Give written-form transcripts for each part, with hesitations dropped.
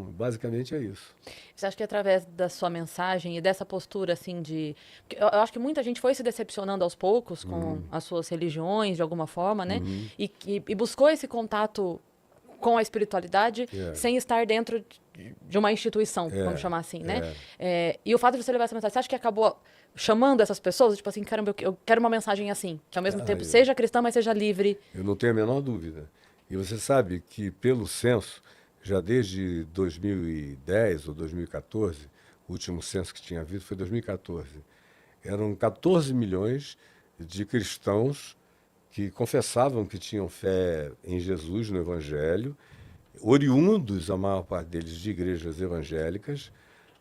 Então, basicamente é isso. Você acha que através da sua mensagem e dessa postura, assim, de... porque eu acho que muita gente foi se decepcionando aos poucos com as suas religiões, de alguma forma, né? E buscou esse contato com a espiritualidade É, sem estar dentro de uma instituição, vamos é, chamar assim, né? é. E o fato de você levar essa mensagem, você acha que acabou chamando essas pessoas? Tipo assim, caramba, eu quero uma mensagem assim, que ao mesmo Ah, tempo seja cristã, mas seja livre. eu não tenho a menor dúvida. E você sabe que, pelo censo, já desde 2010 ou 2014, o último censo que tinha havido foi 2014, eram 14 milhões de cristãos que confessavam que tinham fé em Jesus, no Evangelho, oriundos, a maior parte deles, de igrejas evangélicas,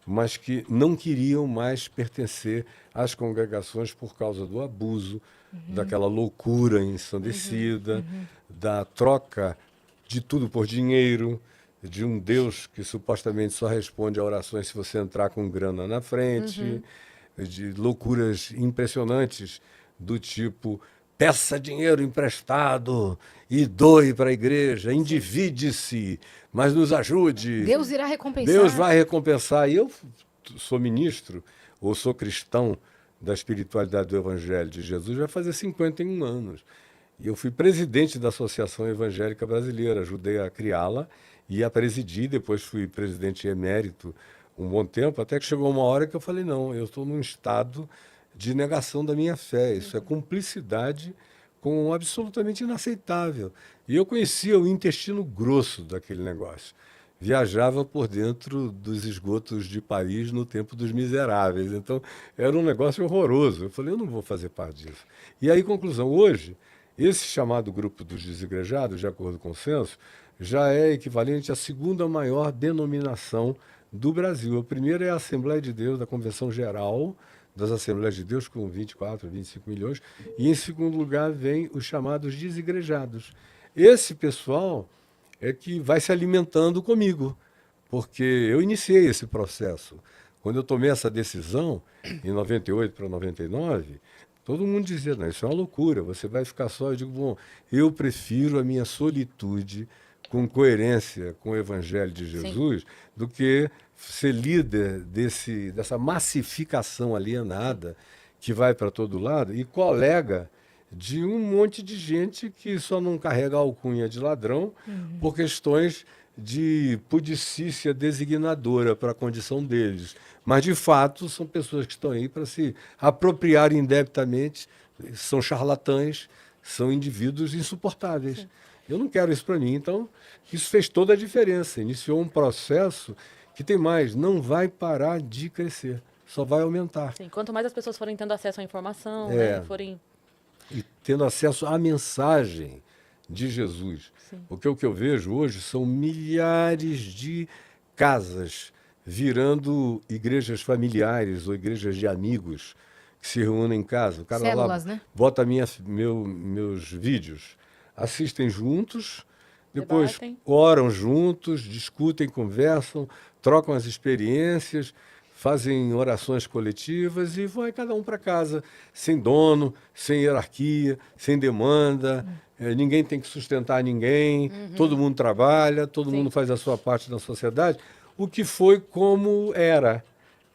mas que não queriam mais pertencer às congregações por causa do abuso, daquela loucura ensandecida, da troca de tudo por dinheiro, de um Deus que supostamente só responde a orações se você entrar com grana na frente, de loucuras impressionantes do tipo peça dinheiro emprestado e doe para a igreja, endivide-se, mas nos ajude. Deus irá Deus recompensar. vai recompensar. E eu sou ministro, ou sou cristão da espiritualidade do Evangelho de Jesus, vai fazer 51 anos. E eu fui presidente da Associação Evangélica Brasileira, ajudei a criá-la e a presidir, depois fui presidente emérito um bom tempo, até que chegou uma hora que eu falei, não, eu estou num estado de negação da minha fé, isso é cumplicidade com um absolutamente inaceitável. E eu conhecia o intestino grosso daquele negócio. Viajava por dentro dos esgotos de Paris no tempo dos miseráveis. Então, era um negócio horroroso. Eu falei, eu não vou fazer parte disso. E aí, conclusão, hoje, esse chamado grupo dos desigrejados, de acordo com o censo, já é equivalente à segunda maior denominação do Brasil. A primeira é a Assembleia de Deus, da Convenção Geral das Assembleias de Deus, com 24, 25 milhões. E, em segundo lugar, vem os chamados desigrejados. Esse pessoal é que vai se alimentando comigo, porque eu iniciei esse processo. Quando eu tomei essa decisão, em 98 para 99, todo mundo dizia, não, isso é uma loucura, você vai ficar só. Eu digo, bom, eu prefiro a minha solitude com coerência com o Evangelho de Sim. Jesus do que ser líder dessa massificação alienada que vai para todo lado e colega de um monte de gente que só não carrega a alcunha de ladrão por questões de pudicícia designadora para a condição deles. Mas, de fato, são pessoas que estão aí para se apropriar indebitamente, são charlatães, são indivíduos insuportáveis. Eu não quero isso para mim. Então, isso fez toda a diferença. Iniciou um processo que tem mais, não vai parar de crescer, só vai aumentar. Sim, quanto mais as pessoas forem tendo acesso à informação, É. né? Forem... E tendo acesso à mensagem de Jesus. Sim. Porque o que eu vejo hoje são milhares de casas virando igrejas familiares ou igrejas de amigos que se reúnem em casa. O cara Células, lá né? bota meus vídeos, assistem juntos, depois Debatem. oram juntos, discutem, conversam, trocam as experiências, fazem orações coletivas e vai cada um para casa, sem dono, sem hierarquia, sem demanda. Ninguém tem que sustentar ninguém, todo mundo trabalha, todo Sim. mundo faz a sua parte na sociedade. O que foi como era,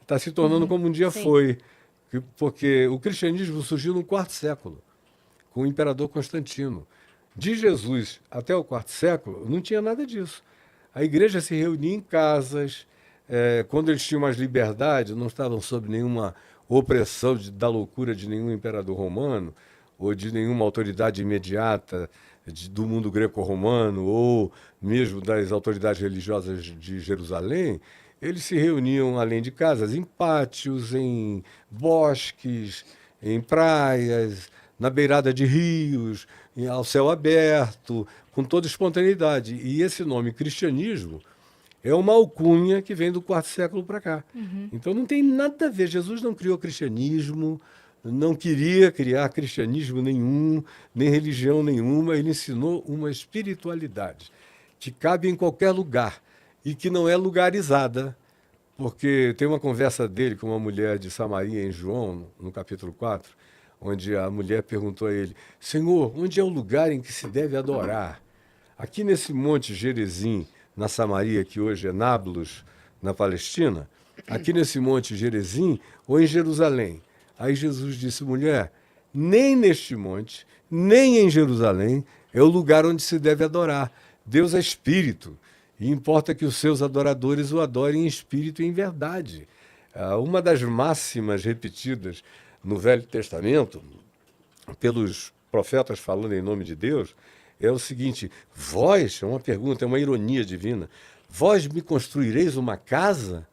está se tornando como um dia Sim. foi. Porque o cristianismo surgiu no quarto século, com o imperador Constantino. De Jesus até o quarto século, não tinha nada disso. A igreja se reunia em casas, quando eles tinham mais liberdade, não estavam sob nenhuma opressão da loucura de nenhum imperador romano, ou de nenhuma autoridade imediata do mundo greco-romano, ou mesmo das autoridades religiosas de Jerusalém. Eles se reuniam, além de casas, em pátios, em bosques, em praias, na beirada de rios, ao céu aberto, com toda espontaneidade. E esse nome cristianismo é uma alcunha que vem do quarto século para cá. Então não tem nada a ver. Jesus não criou cristianismo, não queria criar cristianismo nenhum, nem religião nenhuma. Ele ensinou uma espiritualidade que cabe em qualquer lugar e que não é lugarizada. Porque tem uma conversa dele com uma mulher de Samaria em João, no capítulo 4, onde a mulher perguntou a ele, Senhor, onde é o lugar em que se deve adorar? Aqui nesse monte Gerizim, na Samaria, que hoje é Nablus, na Palestina, aqui nesse monte Gerizim ou em Jerusalém? Aí Jesus disse, mulher, nem neste monte, nem em Jerusalém é o lugar onde se deve adorar. Deus é espírito e importa que os seus adoradores o adorem em espírito e em verdade. Uma das máximas repetidas no Velho Testamento, pelos profetas falando em nome de Deus, é o seguinte, vós, é uma pergunta, é uma ironia divina, vós me construireis uma casa?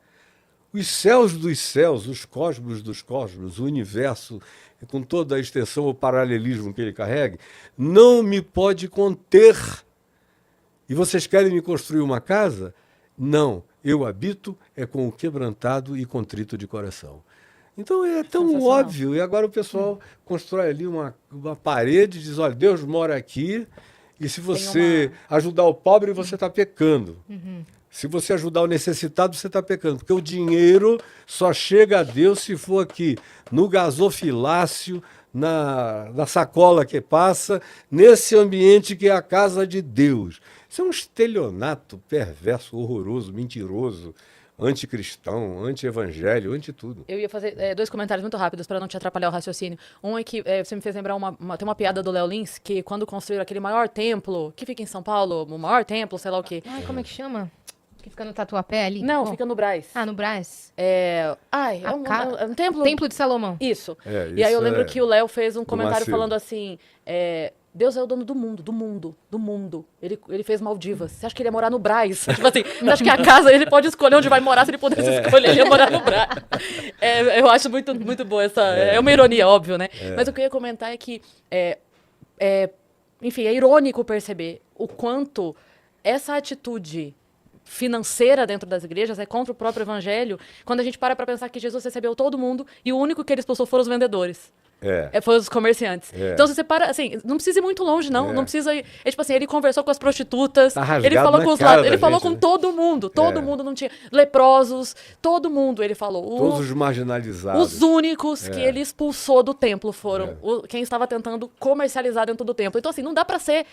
Os céus dos céus, os cosmos dos cosmos, o universo, com toda a extensão, o paralelismo que ele carrega, não me pode conter. E vocês querem me construir uma casa? Não, eu habito é com o quebrantado e contrito de coração. Então é tão óbvio, e agora o pessoal constrói ali uma parede e diz, olha, Deus mora aqui, e se você ajudar o pobre, você está pecando. Se você ajudar o necessitado, você está pecando. Porque o dinheiro só chega a Deus se for aqui, no gasofilácio, na sacola que passa, nesse ambiente que é a casa de Deus. Isso é um estelionato perverso, horroroso, mentiroso, anticristão, anti-evangelho, anti-tudo. Eu ia fazer 2 comentários muito rápidos para não te atrapalhar o raciocínio. Um é que você me fez lembrar tem uma piada do Léo Lins, que quando construíram aquele maior templo, que fica em São Paulo, o maior templo, sei lá o quê. Ai, como é que chama? Que fica no Tatuapé ali? Não, fica no Brás. Ah, no Brás. É um templo... Templo de Salomão. Isso. E aí eu lembro que o Léo fez um comentário Macedo. falando assim, Deus é o dono do mundo, do mundo, do mundo. Ele fez Maldivas. Você acha que ele ia morar no Brás? Tipo assim, você acha que a casa ele pode escolher onde vai morar, se ele pudesse escolher, ele ia morar no Brás. Eu acho muito, muito boa essa... É uma ironia, óbvio, né? Mas o que eu ia comentar é que, enfim, é irônico perceber o quanto essa atitude financeira dentro das igrejas é contra o próprio evangelho, quando a gente para pensar que Jesus recebeu todo mundo e o único que ele expulsou foram os vendedores. Foram os comerciantes. Então, se você para, assim, não precisa ir muito longe, não. Não precisa ir. Tipo assim, ele conversou com as prostitutas, ele falou com os lados, ele falou com todo mundo. Todo mundo não tinha. Leprosos, todo mundo ele falou. Todos os marginalizados. Os únicos que ele expulsou do templo foram quem estava tentando comercializar dentro do templo. Então, assim, não dá pra ser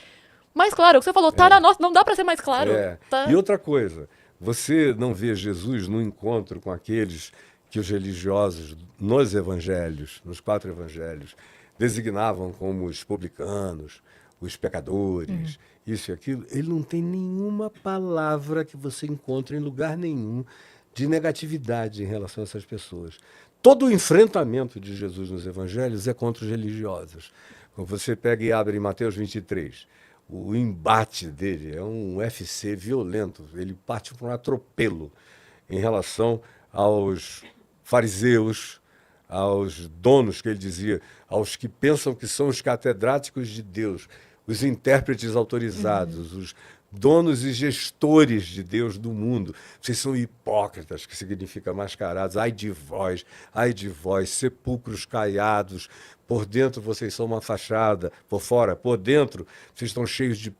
mais claro. O que você falou, tá na nossa, não dá pra ser mais claro. Tá. E outra coisa, você não vê Jesus no encontro com aqueles que os religiosos, nos evangelhos, nos 4 evangelhos, designavam como os publicanos, os pecadores, isso e aquilo. Ele não tem nenhuma palavra que você encontre em lugar nenhum de negatividade em relação a essas pessoas. Todo o enfrentamento de Jesus nos evangelhos é contra os religiosos. Quando você pega e abre em Mateus 23, o embate dele é um UFC violento. Ele parte para um atropelo em relação aos fariseus, aos donos, que ele dizia, aos que pensam que são os catedráticos de Deus, os intérpretes autorizados, os donos e gestores de Deus do mundo. Vocês são hipócritas, que significa mascarados. Ai de vós, sepulcros caiados. Por dentro vocês são uma fachada, por fora, por dentro vocês estão cheios de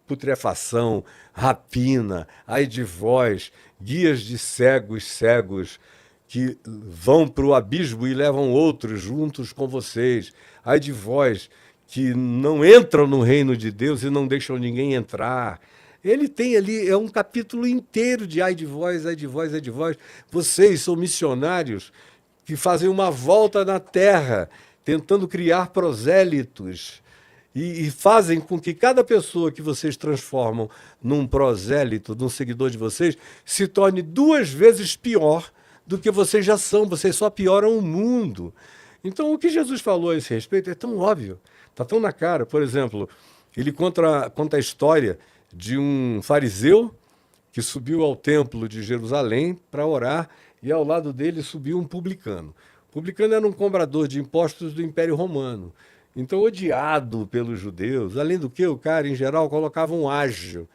putrefação, rapina. Ai de vós, guias de cegos, que vão para o abismo e levam outros juntos com vocês. Ai de vós, que não entram no reino de Deus e não deixam ninguém entrar. Ele tem ali, é um capítulo inteiro de ai de vós, ai de vós, ai de vós. Vocês são missionários que fazem uma volta na terra, tentando criar prosélitos. E fazem com que cada pessoa que vocês transformam num prosélito, num seguidor de vocês, se torne 2 vezes pior do que vocês já são. Vocês só pioram o mundo. Então, o que Jesus falou a esse respeito é tão óbvio, está tão na cara. Por exemplo, ele conta a história de um fariseu que subiu ao templo de Jerusalém para orar e ao lado dele subiu um publicano. O publicano era um cobrador de impostos do Império Romano. Então, odiado pelos judeus, além do que o cara, em geral, colocava um ágio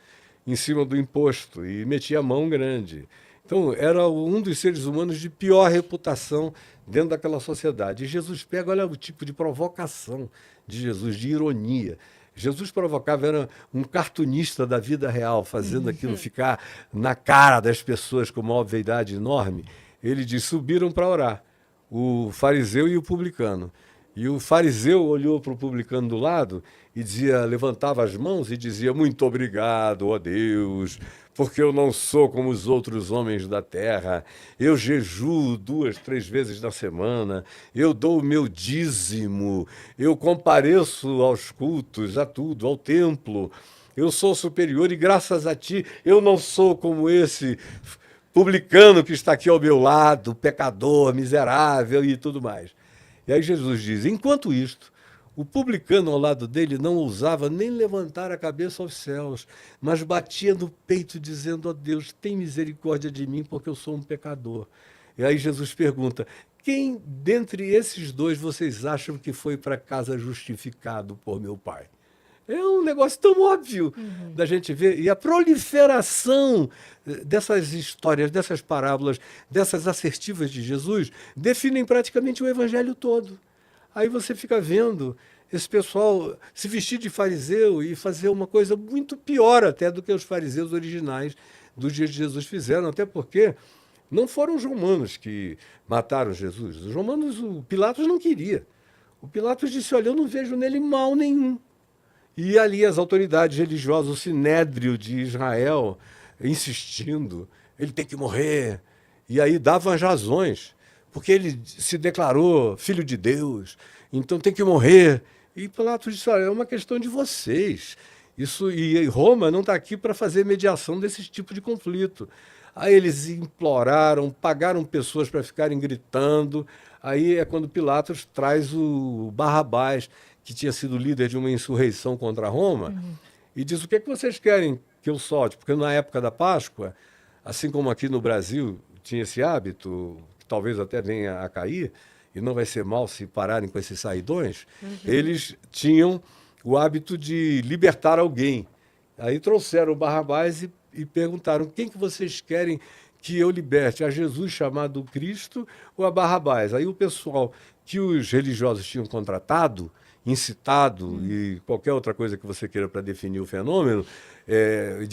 em cima do imposto e metia a mão grande. Então, era um dos seres humanos de pior reputação dentro daquela sociedade. E Jesus pega, olha o tipo de provocação de Jesus, de ironia. Jesus provocava, era um cartunista da vida real, fazendo aquilo ficar na cara das pessoas com uma obviedade enorme. Ele diz, subiram para orar, o fariseu e o publicano. E o fariseu olhou para o publicano do lado e dizia, levantava as mãos e dizia, muito obrigado, ó Deus, porque eu não sou como os outros homens da terra. Eu jejuo 2, 3 vezes na semana, eu dou o meu dízimo, eu compareço aos cultos, a tudo, ao templo. Eu sou superior e graças a ti eu não sou como esse publicano que está aqui ao meu lado, pecador, miserável e tudo mais. E aí Jesus diz, enquanto isto, o publicano ao lado dele não ousava nem levantar a cabeça aos céus, mas batia no peito dizendo, ó Deus, tem misericórdia de mim porque eu sou um pecador. E aí Jesus pergunta, quem dentre esses dois vocês acham que foi para casa justificado por meu Pai? É um negócio tão óbvio da gente ver. E a proliferação dessas histórias, dessas parábolas, dessas assertivas de Jesus, definem praticamente o evangelho todo. Aí você fica vendo esse pessoal se vestir de fariseu e fazer uma coisa muito pior até do que os fariseus originais dos dias de Jesus fizeram, até porque não foram os romanos que mataram Jesus. Os romanos, o Pilatos não queria. O Pilatos disse, olha, eu não vejo nele mal nenhum. E ali as autoridades religiosas, o Sinédrio de Israel, insistindo, ele tem que morrer. E aí davam as razões, porque ele se declarou filho de Deus, então tem que morrer. E Pilatos disse, olha, é uma questão de vocês. E Roma não está aqui para fazer mediação desse tipo de conflito. Aí eles imploraram, pagaram pessoas para ficarem gritando. Aí é quando Pilatos traz o Barrabás, que tinha sido líder de uma insurreição contra Roma, e diz, o que é que vocês querem que eu solte? Porque na época da Páscoa, assim como aqui no Brasil tinha esse hábito, que talvez até venha a cair, e não vai ser mal se pararem com esses saidões, eles tinham o hábito de libertar alguém. Aí trouxeram o Barrabás e perguntaram, quem que vocês querem que eu liberte? A Jesus chamado Cristo ou a Barrabás? Aí o pessoal que os religiosos tinham contratado, incitado e qualquer outra coisa que você queira para definir o fenômeno,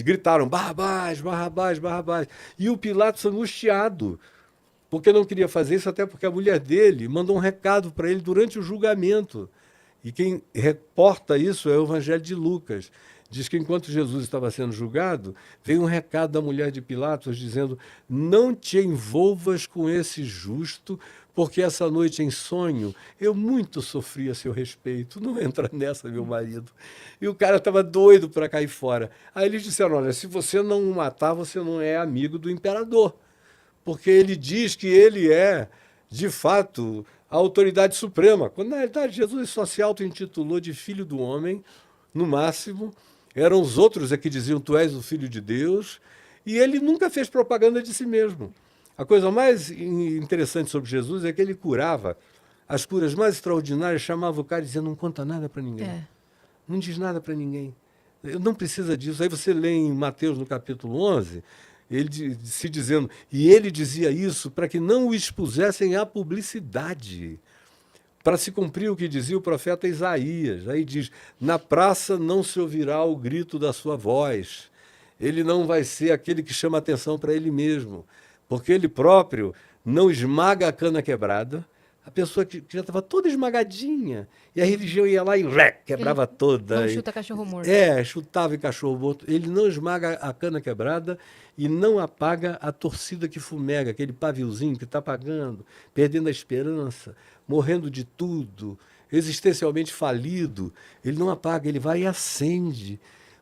gritaram, Barrabás, Barrabás, Barrabás. E o Pilatos angustiado, porque não queria fazer isso, até porque a mulher dele mandou um recado para ele durante o julgamento. E quem reporta isso é o Evangelho de Lucas. Diz que enquanto Jesus estava sendo julgado, veio um recado da mulher de Pilatos dizendo, não te envolvas com esse justo, porque essa noite em sonho eu muito sofri a seu respeito. Não entra nessa, meu marido. E o cara estava doido para cair fora. Aí eles disseram, olha, se você não o matar, você não é amigo do imperador. Porque ele diz que ele é, de fato, a autoridade suprema. Quando, na realidade, Jesus só se auto-intitulou de filho do homem, no máximo. Eram os outros que diziam, tu és o filho de Deus. E ele nunca fez propaganda de si mesmo. A coisa mais interessante sobre Jesus é que ele curava as curas mais extraordinárias, chamava o cara e dizia, não conta nada para ninguém. Não diz nada para ninguém. Não precisa disso. Aí você lê em Mateus, no capítulo 11, ele se dizendo, e ele dizia isso para que não o expusessem à publicidade, para se cumprir o que dizia o profeta Isaías. Aí diz, na praça não se ouvirá o grito da sua voz. Ele não vai ser aquele que chama atenção para ele mesmo, porque ele próprio não esmaga a cana quebrada, a pessoa que já estava toda esmagadinha, e a religião ia lá e quebrava toda. Não chuta cachorro morto. Chutava em cachorro morto. Ele não esmaga a cana quebrada e não apaga a torcida que fumega, aquele paviozinho que está apagando, perdendo a esperança, morrendo de tudo, existencialmente falido. Ele não apaga, ele vai e acende.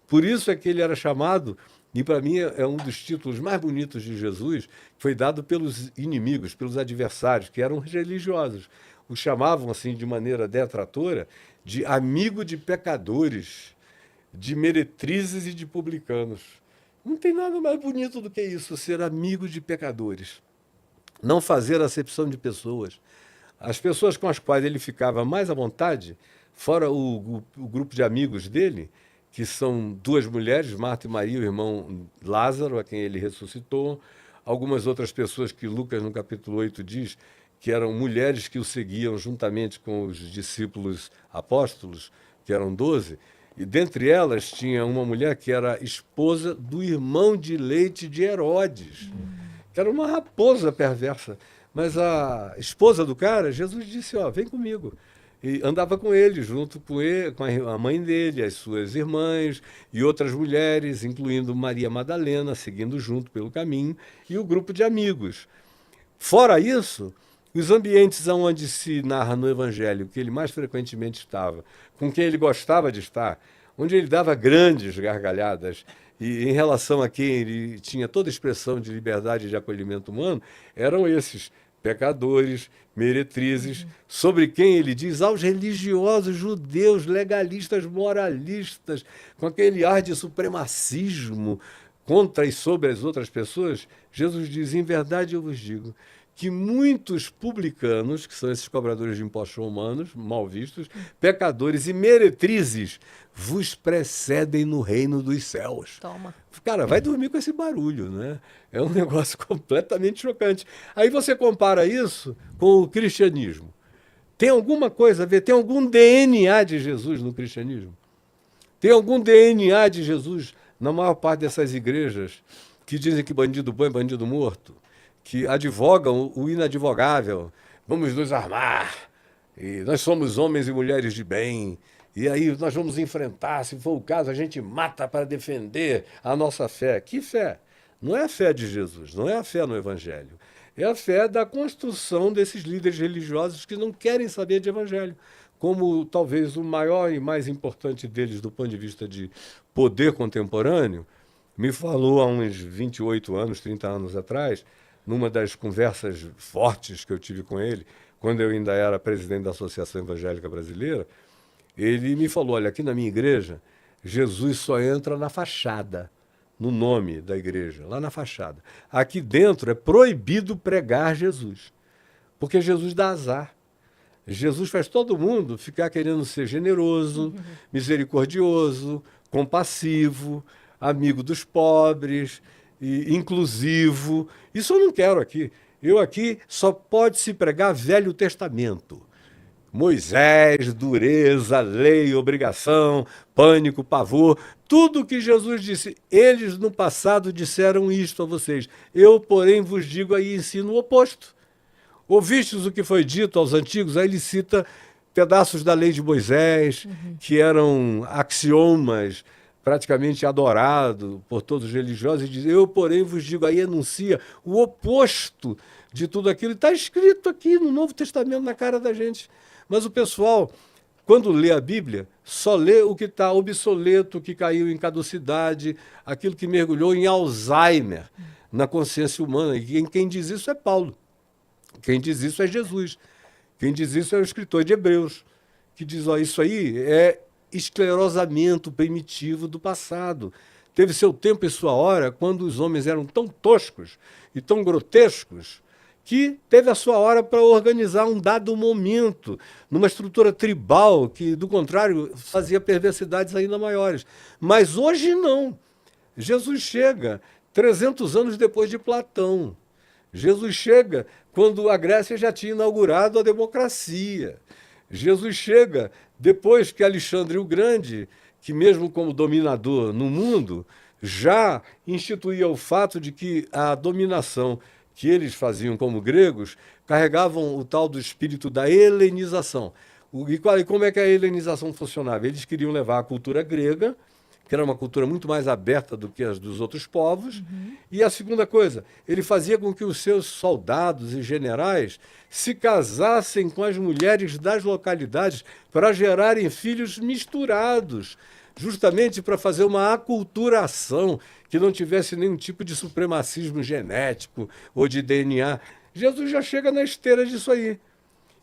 Por isso é que ele era chamado, e para mim é um dos títulos mais bonitos de Jesus, que foi dado pelos inimigos, pelos adversários, que eram religiosos. O chamavam, assim, de maneira detratora, de amigo de pecadores, de meretrizes e de publicanos. Não tem nada mais bonito do que isso, ser amigo de pecadores. Não fazer acepção de pessoas. As pessoas com as quais ele ficava mais à vontade, fora o grupo de amigos dele, que são 2 mulheres, Marta e Maria, o irmão Lázaro, a quem ele ressuscitou, algumas outras pessoas que Lucas, no capítulo 8, diz que eram mulheres que o seguiam juntamente com os discípulos apóstolos, que eram 12, e dentre elas tinha uma mulher que era esposa do irmão de leite de Herodes, que era uma raposa perversa. Mas a esposa do cara, Jesus disse, vem comigo. e andava com ele, junto com ele, com a mãe dele, as suas irmãs e outras mulheres, incluindo Maria Madalena, seguindo junto pelo caminho, e o grupo de amigos. Fora isso, os ambientes onde se narra no Evangelho, que ele mais frequentemente estava, com quem ele gostava de estar, onde ele dava grandes gargalhadas, e em relação a quem ele tinha toda expressão de liberdade e de acolhimento humano, eram esses pecadores, meretrizes, sobre quem ele diz aos religiosos judeus, legalistas, moralistas, com aquele ar de supremacismo contra e sobre as outras pessoas, Jesus diz, em verdade eu vos digo, que muitos publicanos, que são esses cobradores de impostos romanos, mal vistos, pecadores e meretrizes, vos precedem no reino dos céus. Toma. Cara, vai dormir com esse barulho, né? É um negócio completamente chocante. Aí você compara isso com o cristianismo. Tem alguma coisa a ver? Tem algum DNA de Jesus no cristianismo? Tem algum DNA de Jesus na maior parte dessas igrejas que dizem que bandido bom é bandido morto? Que advogam o inadvogável. Vamos nos armar. E nós somos homens e mulheres de bem. E aí nós vamos enfrentar, se for o caso, a gente mata para defender a nossa fé. Que fé? Não é a fé de Jesus, não é a fé no Evangelho. É a fé da construção desses líderes religiosos que não querem saber de Evangelho. Como talvez o maior e mais importante deles do ponto de vista de poder contemporâneo, me falou há uns 28 anos, 30 anos atrás, numa das conversas fortes que eu tive com ele, quando eu ainda era presidente da Associação Evangélica Brasileira, ele me falou, olha, aqui na minha igreja, Jesus só entra na fachada, no nome da igreja, lá na fachada. Aqui dentro é proibido pregar Jesus, porque Jesus dá azar. Jesus faz todo mundo ficar querendo ser generoso, misericordioso, compassivo, amigo dos pobres, e inclusivo. Isso eu não quero aqui. Eu aqui só pode se pregar Velho Testamento. Moisés, dureza, lei, obrigação, pânico, pavor, tudo que Jesus disse. Eles no passado disseram isto a vocês. Eu, porém, vos digo aí ensino o oposto. Ouvistes o que foi dito aos antigos? Aí ele cita pedaços da lei de Moisés, que eram axiomas praticamente adorados por todos os religiosos, e diz, eu, porém, vos digo, aí enuncia o oposto de tudo aquilo. Está escrito aqui no Novo Testamento, na cara da gente. Mas o pessoal, quando lê a Bíblia, só lê o que está obsoleto, o que caiu em caducidade, aquilo que mergulhou em Alzheimer na consciência humana. E quem diz isso é Paulo. Quem diz isso é Jesus. Quem diz isso é o escritor de Hebreus, que diz, ó, isso aí é esclerosamento primitivo do passado. Teve seu tempo e sua hora quando os homens eram tão toscos e tão grotescos que teve a sua hora para organizar um dado momento, numa estrutura tribal que, do contrário, fazia perversidades ainda maiores. Mas hoje não. Jesus chega 300 anos depois de Platão. Jesus chega quando a Grécia já tinha inaugurado a democracia. Jesus chega depois que Alexandre o Grande, que mesmo como dominador no mundo, já instituía o fato de que a dominação que eles faziam como gregos carregavam o tal do espírito da helenização. E como é que a helenização funcionava? Eles queriam levar a cultura grega, que era uma cultura muito mais aberta do que as dos outros povos. E a segunda coisa, ele fazia com que os seus soldados e generais se casassem com as mulheres das localidades para gerarem filhos misturados, justamente para fazer uma aculturação que não tivesse nenhum tipo de supremacismo genético ou de DNA. Jesus já chega na esteira disso aí.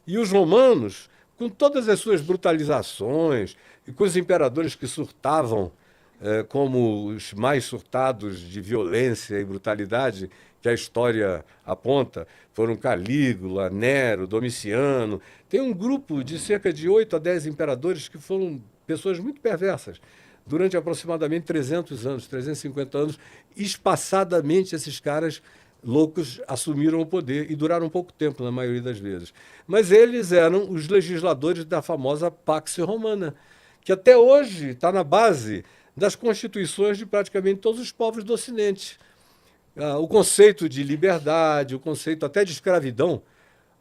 E os romanos, com todas as suas brutalizações e com os imperadores que surtavam como os mais surtados de violência e brutalidade que a história aponta, foram Calígula, Nero, Domiciano. Tem um grupo de cerca de 8 a 10 imperadores que foram pessoas muito perversas. Durante aproximadamente 300 anos, 350 anos, espaçadamente esses caras loucos assumiram o poder e duraram pouco tempo, na maioria das vezes. Mas eles eram os legisladores da famosa Pax Romana, que até hoje está na base das constituições de praticamente todos os povos do Ocidente. O conceito de liberdade, o conceito até de escravidão.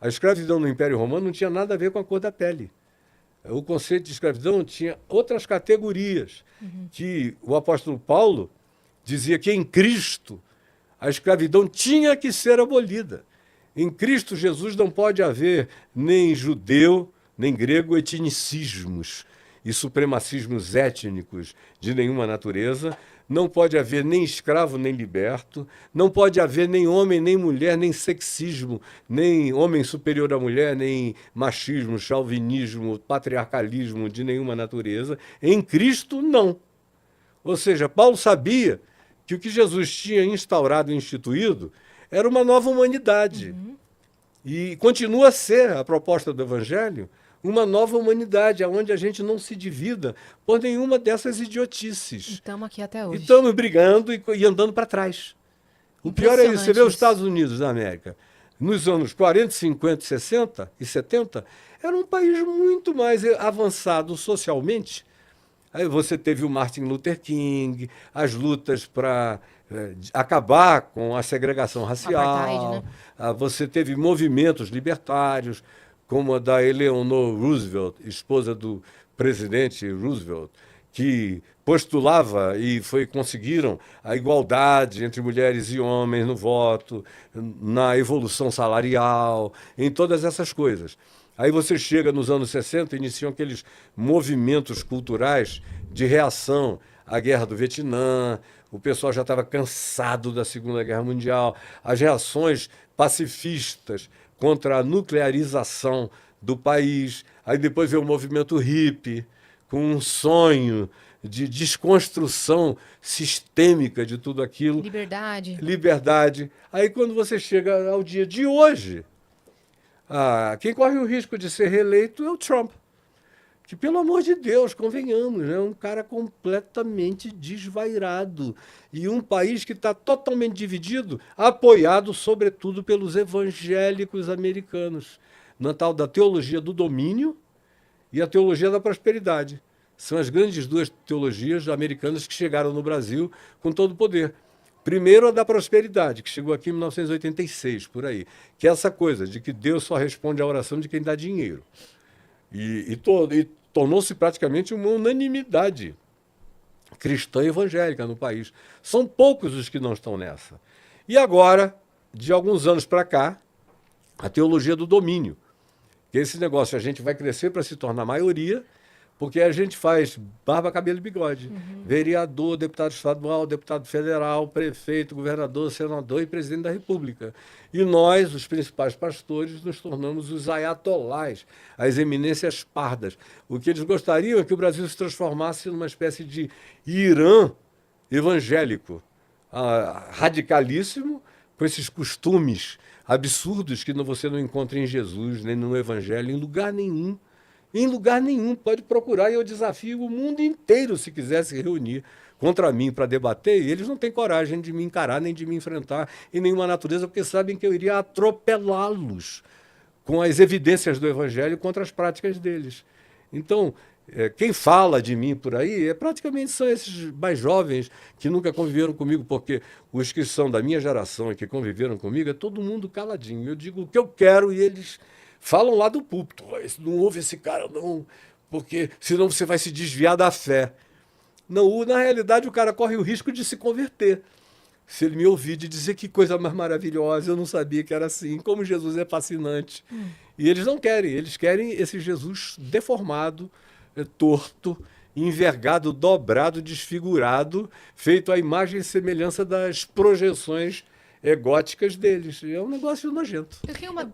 A escravidão no Império Romano não tinha nada a ver com a cor da pele. o conceito de escravidão tinha outras categorias, que o apóstolo Paulo dizia que em Cristo a escravidão tinha que ser abolida. Em Cristo Jesus não pode haver nem judeu, nem grego, etnicismos e supremacismos étnicos de nenhuma natureza. Não pode haver nem escravo, nem liberto. Não pode haver nem homem, nem mulher, nem sexismo, nem homem superior à mulher, nem machismo, chauvinismo, patriarcalismo de nenhuma natureza. Em Cristo, não. Ou seja, Paulo sabia que o que Jesus tinha instaurado e instituído era uma nova humanidade. E continua a ser a proposta do Evangelho, uma nova humanidade, onde a gente não se divida por nenhuma dessas idiotices. Estamos aqui até hoje. E estamos brigando e andando para trás. O pior é isso. Você vê os Estados Unidos da América, nos anos 40, 50, 60 e 70, era um país muito mais avançado socialmente. Aí você teve o Martin Luther King, as lutas para acabar com a segregação racial. Apartheid, né? Você teve movimentos libertários, como a da Eleanor Roosevelt, esposa do presidente Roosevelt, que postulava e conseguiram a igualdade entre mulheres e homens no voto, na evolução salarial, em todas essas coisas. Aí você chega nos anos 60, iniciam aqueles movimentos culturais de reação à Guerra do Vietnã, o pessoal já estava cansado da Segunda Guerra Mundial, as reações pacifistas contra a nuclearização do país. Aí depois veio o movimento hippie, com um sonho de desconstrução sistêmica de tudo aquilo. Liberdade. Aí quando você chega ao dia de hoje, quem corre o risco de ser reeleito é o Trump. Que, pelo amor de Deus, convenhamos, é um cara completamente desvairado. E um país que está totalmente dividido, apoiado, sobretudo, pelos evangélicos americanos, na tal da teologia do domínio e a teologia da prosperidade. São as grandes duas teologias americanas que chegaram no Brasil com todo o poder. Primeiro, a da prosperidade, que chegou aqui em 1986, por aí, que é essa coisa de que Deus só responde à oração de quem dá dinheiro. E tornou-se praticamente uma unanimidade cristã e evangélica no país. São poucos os que não estão nessa. E agora, de alguns anos para cá, a teologia do domínio, que é esse negócio, a gente vai crescer para se tornar maioria, porque a gente faz barba, cabelo e bigode. Vereador, deputado estadual, deputado federal, prefeito, governador, senador e presidente da República. E nós, os principais pastores, nos tornamos os ayatolás, as eminências pardas. O que eles gostariam é que o Brasil se transformasse numa espécie de Irã evangélico, radicalíssimo, com esses costumes absurdos que você não encontra em Jesus, nem no Evangelho, em lugar nenhum. Em lugar nenhum, pode procurar, e eu desafio o mundo inteiro, se quiser se reunir contra mim para debater, e eles não têm coragem de me encarar, nem de me enfrentar em nenhuma natureza, porque sabem que eu iria atropelá-los com as evidências do Evangelho contra as práticas deles. Então, quem fala de mim por aí praticamente são esses mais jovens que nunca conviveram comigo, porque os que são da minha geração e que conviveram comigo, é todo mundo caladinho. Eu digo o que eu quero e eles falam lá do púlpito. Não ouve esse cara, não, porque senão você vai se desviar da fé. Não, na realidade, o cara corre o risco de se converter. Se ele me ouvir de dizer que coisa mais maravilhosa, eu não sabia que era assim, como Jesus é fascinante. E eles não querem, eles querem esse Jesus deformado, torto, envergado, dobrado, desfigurado, feito à imagem e semelhança das projeções egóticas deles. É um negócio nojento. Eu tenho uma